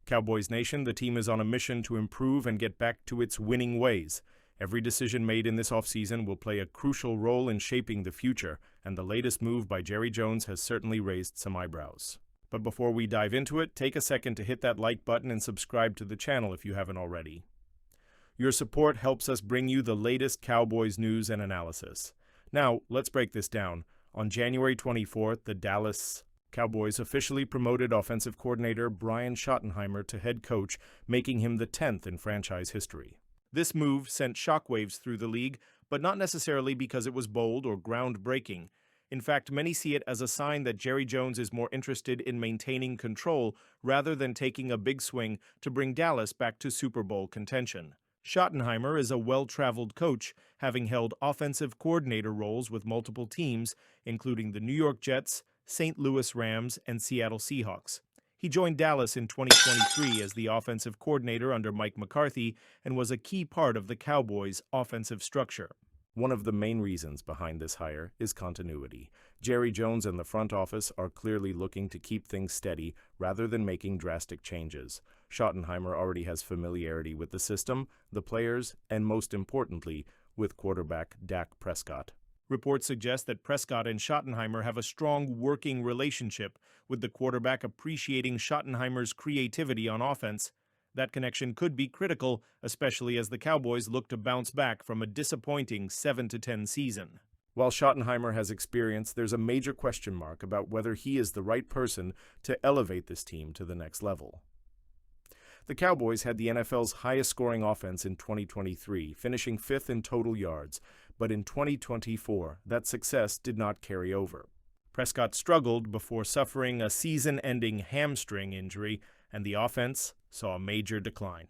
Cowboys Nation, the team is on a mission to improve and get back to its winning ways. Every decision made in this offseason will play a crucial role in shaping the future, and the latest move by Jerry Jones has certainly raised some eyebrows. But before we dive into it, take a second to hit that like button and subscribe to the channel if you haven't already. Your support helps us bring you the latest Cowboys news and analysis. Now, let's break this down. On January 24th, the Dallas Cowboys officially promoted offensive coordinator Brian Schottenheimer to head coach, making him the 10th in franchise history. This move sent shockwaves through the league, but not necessarily because it was bold or groundbreaking. In fact, many see it as a sign that Jerry Jones is more interested in maintaining control rather than taking a big swing to bring Dallas back to Super Bowl contention. Schottenheimer is a well-traveled coach, having held offensive coordinator roles with multiple teams, including the New York Jets, St. Louis Rams, and Seattle Seahawks. He joined Dallas in 2023 as the offensive coordinator under Mike McCarthy and was a key part of the Cowboys' offensive structure. One of the main reasons behind this hire is continuity. Jerry Jones and the front office are clearly looking to keep things steady rather than making drastic changes. Schottenheimer already has familiarity with the system, the players, and most importantly, with quarterback Dak Prescott. Reports suggest that Prescott and Schottenheimer have a strong working relationship, with the quarterback appreciating Schottenheimer's creativity on offense. That connection could be critical, especially as the Cowboys look to bounce back from a disappointing 7-10 season. While Schottenheimer has experience, there's a major question mark about whether he is the right person to elevate this team to the next level. The Cowboys had the NFL's highest-scoring offense in 2023, finishing 5th in total yards, but in 2024, that success did not carry over. Prescott struggled before suffering a season-ending hamstring injury, and the offense saw a major decline.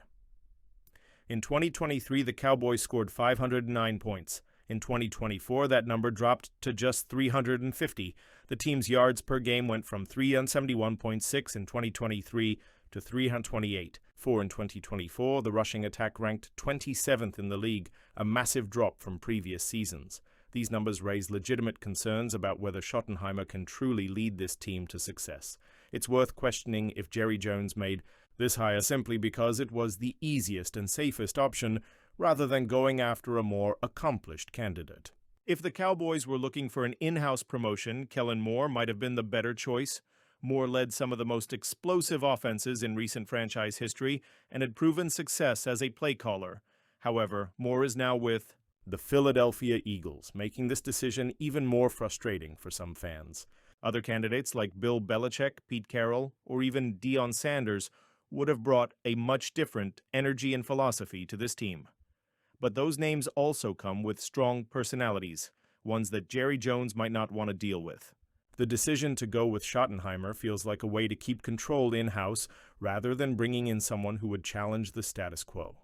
In 2023, the Cowboys scored 509 points. In 2024, that number dropped to just 350. The team's yards per game went from 371.6 in 2023 to 328. In 2024, the rushing attack ranked 27th in the league, a massive drop from previous seasons. These numbers raise legitimate concerns about whether Schottenheimer can truly lead this team to success. It's worth questioning if Jerry Jones made this hire simply because it was the easiest and safest option, rather than going after a more accomplished candidate. If the Cowboys were looking for an in-house promotion, Kellen Moore might have been the better choice. Moore led some of the most explosive offenses in recent franchise history and had proven success as a play caller. However, Moore is now with the Philadelphia Eagles, making this decision even more frustrating for some fans. Other candidates like Bill Belichick, Pete Carroll, or even Deion Sanders would have brought a much different energy and philosophy to this team. But those names also come with strong personalities, ones that Jerry Jones might not want to deal with. The decision to go with Schottenheimer feels like a way to keep control in-house rather than bringing in someone who would challenge the status quo.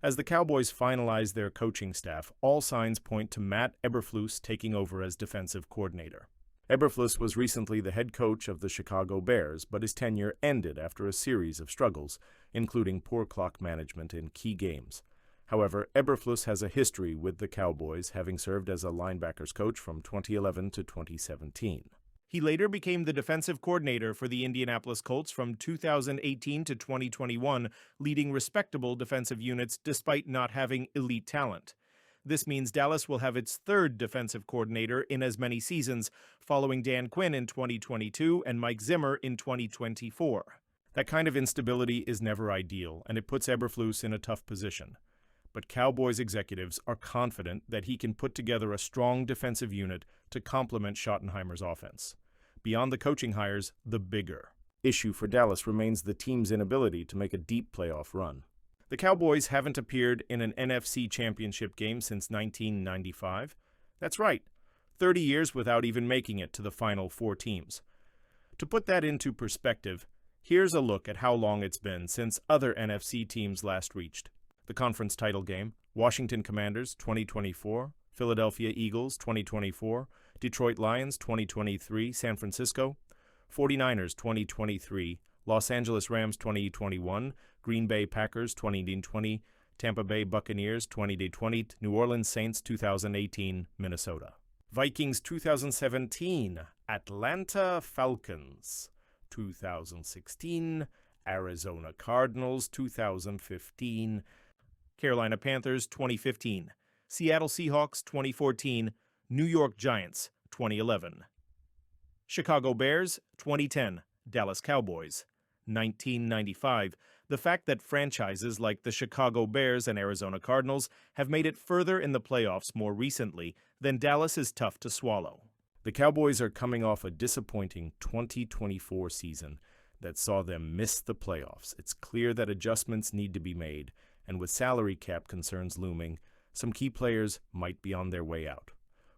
As the Cowboys finalize their coaching staff, all signs point to Matt Eberflus taking over as defensive coordinator. Eberflus was recently the head coach of the Chicago Bears, but his tenure ended after a series of struggles, including poor clock management in key games. However, Eberflus has a history with the Cowboys, having served as a linebackers coach from 2011 to 2017. He later became the defensive coordinator for the Indianapolis Colts from 2018 to 2021, leading respectable defensive units despite not having elite talent. This means Dallas will have its third defensive coordinator in as many seasons, following Dan Quinn in 2022 and Mike Zimmer in 2024. That kind of instability is never ideal, and it puts Eberflus in a tough position. But Cowboys executives are confident that he can put together a strong defensive unit to complement Schottenheimer's offense. Beyond the coaching hires, the bigger issue for Dallas remains the team's inability to make a deep playoff run. The Cowboys haven't appeared in an NFC championship game since 1995. That's right, 30 years without even making it to the final 4 teams. To put that into perspective, here's a look at how long it's been since other NFC teams last reached. The conference title game: Washington Commanders 2024, Philadelphia Eagles 2024, Detroit Lions 2023, San Francisco, 49ers 2023, Los Angeles Rams 2021, Green Bay Packers 2020, Tampa Bay Buccaneers 2020, New Orleans Saints 2018, Minnesota. Vikings 2017, Atlanta Falcons 2016, Arizona Cardinals 2015, Carolina Panthers 2015, Seattle Seahawks 2014, New York Giants 2011, Chicago Bears 2010, Dallas Cowboys 1995. The fact that franchises like the Chicago Bears and Arizona Cardinals have made it further in the playoffs more recently than Dallas is tough to swallow. The Cowboys are coming off a disappointing 2024 season that saw them miss the playoffs. It's clear that adjustments need to be made, and with salary cap concerns looming, some key players might be on their way out.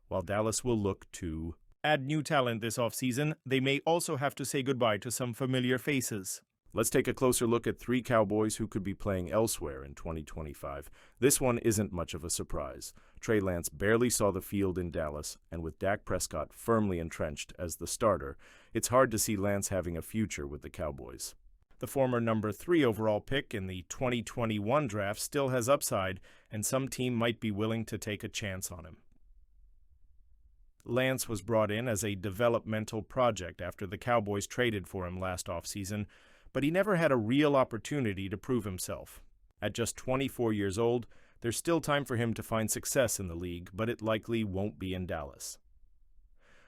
While Dallas will look to add new talent this offseason, they may also have to say goodbye to some familiar faces. Let's take a closer look at 3 Cowboys who could be playing elsewhere in 2025. This one isn't much of a surprise. Trey Lance barely saw the field in Dallas, and with Dak Prescott firmly entrenched as the starter, it's hard to see Lance having a future with the Cowboys. The former number 3 overall pick in the 2021 draft still has upside, and some team might be willing to take a chance on him. Lance was brought in as a developmental project after the Cowboys traded for him last offseason, but he never had a real opportunity to prove himself. At just 24 years old, there's still time for him to find success in the league, but it likely won't be in Dallas.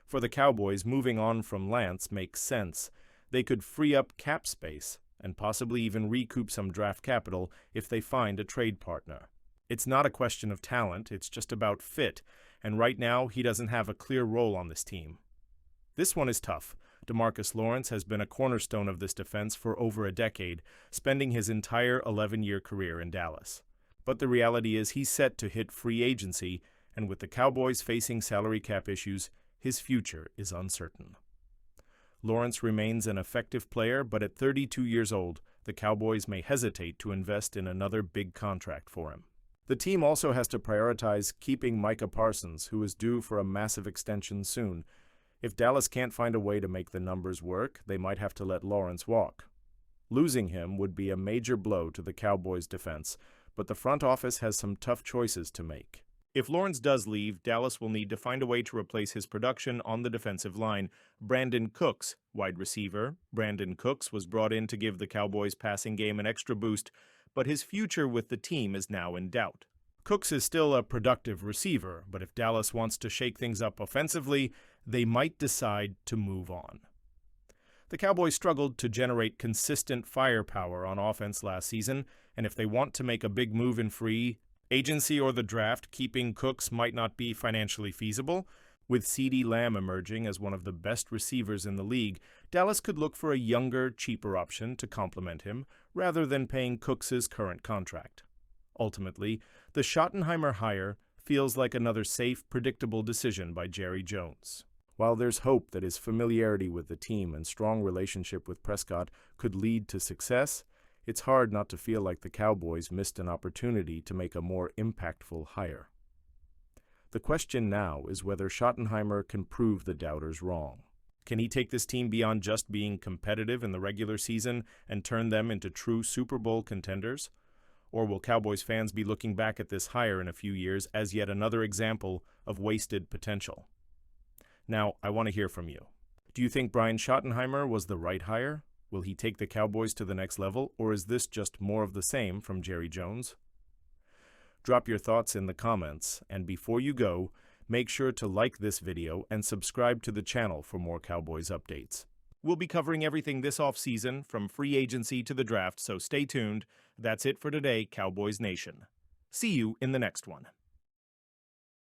For the Cowboys, moving on from Lance makes sense. They could free up cap space and possibly even recoup some draft capital if they find a trade partner. It's not a question of talent, it's just about fit, and right now he doesn't have a clear role on this team. This one is tough. DeMarcus Lawrence has been a cornerstone of this defense for over a decade, spending his entire 11-year career in Dallas. But the reality is he's set to hit free agency, and with the Cowboys facing salary cap issues, his future is uncertain. Lawrence remains an effective player, but at 32 years old, the Cowboys may hesitate to invest in another big contract for him. The team also has to prioritize keeping Micah Parsons, who is due for a massive extension soon. If Dallas can't find a way to make the numbers work, they might have to let Lawrence walk. Losing him would be a major blow to the Cowboys' defense, but the front office has some tough choices to make. If Lawrence does leave, Dallas will need to find a way to replace his production on the defensive line. Brandon Cooks, wide receiver. Brandon Cooks was brought in to give the Cowboys' passing game an extra boost, but his future with the team is now in doubt. Cooks is still a productive receiver, but if Dallas wants to shake things up offensively, they might decide to move on. The Cowboys struggled to generate consistent firepower on offense last season, and if they want to make a big move in free agency or the draft, keeping Cooks might not be financially feasible. With CeeDee Lamb emerging as one of the best receivers in the league, Dallas could look for a younger, cheaper option to complement him, rather than paying Cooks' current contract. Ultimately, the Schottenheimer hire feels like another safe, predictable decision by Jerry Jones. While there's hope that his familiarity with the team and strong relationship with Prescott could lead to success, it's hard not to feel like the Cowboys missed an opportunity to make a more impactful hire. The question now is whether Schottenheimer can prove the doubters wrong. Can he take this team beyond just being competitive in the regular season and turn them into true Super Bowl contenders? Or will Cowboys fans be looking back at this hire in a few years as yet another example of wasted potential? Now, I want to hear from you. Do you think Brian Schottenheimer was the right hire? Will he take the Cowboys to the next level, or is this just more of the same from Jerry Jones? Drop your thoughts in the comments, and before you go, make sure to like this video and subscribe to the channel for more Cowboys updates. We'll be covering everything this offseason, from free agency to the draft, so stay tuned. That's it for today, Cowboys Nation. See you in the next one.